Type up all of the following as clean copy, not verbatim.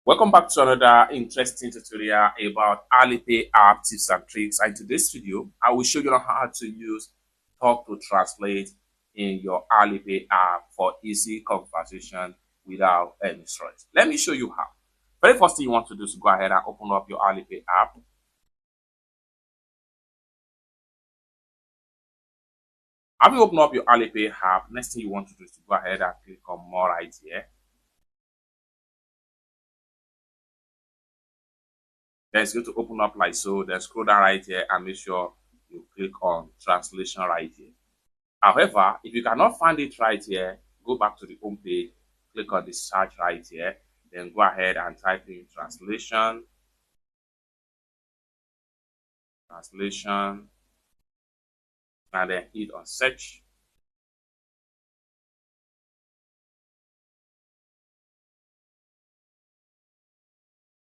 Welcome back to another interesting tutorial about Alipay app tips and tricks. And in today's video, I will show you how to use talk to translate in your Alipay app for easy conversation without any stress. Let me show you how. Very first thing you want to do is go ahead and open up your Alipay app. After you open up your Alipay app, next thing you want to do is to go ahead and click on more right here. Then it's going to open up like so. Then scroll down right here and make sure you click on translation right here. However, if you cannot find it right here, go back to the home page, click on the search right here, then go ahead and type in translation, and then hit on search.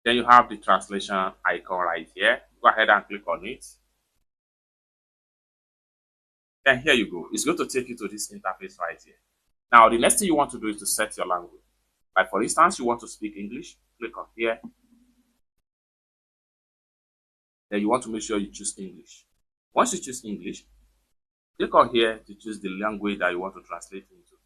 Then you have the translation icon right here. Go ahead and click on it. Then here you go. It's going to take you to this interface right here. Now, the next thing you want to do is to set your language. Like for instance, you want to speak English, click on here. Then you want to make sure you choose English. Once you choose English, click on here to choose the language that you want to translate into.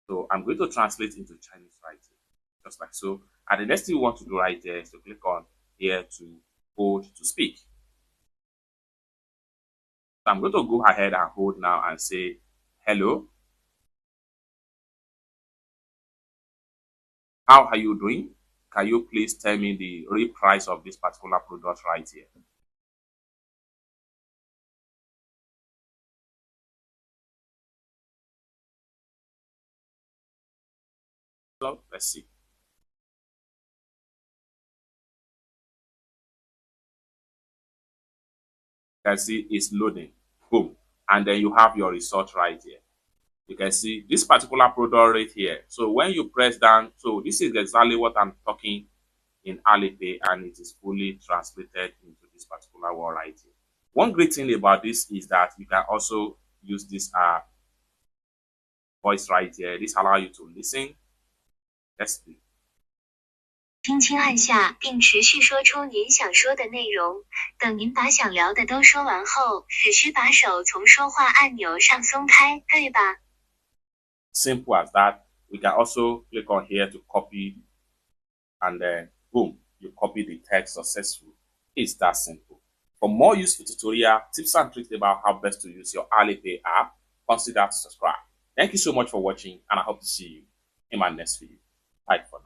So I'm going to translate into Chinese right here, just like so. And the next thing you want to do right there is to click on here to hold to speak. So I'm going to go ahead and hold now and say, hello. How are you doing? Can you please tell me the real price of this particular product right here? So let's see. You can see it's loading. Boom. And then you have your result right here. You can see this particular product right here. So when you press down, so this is exactly what I'm talking in Alipay, and it is fully translated into this particular word right here. One great thing about this is that you can also use this voice right here. This allows you to listen. Let's see. 轻轻按下并持续说出您想说的内容，等您把想聊的都说完后，只需把手从说话按钮上松开，对吧？ Simple as that. We can also click on here to copy, and then boom, you copy the text successfully. It's that simple. For more useful tutorial, tips and tricks about how best to use your Alipay app, consider to subscribe. Thank you so much for watching, and I hope to see you in my next video. Bye for now.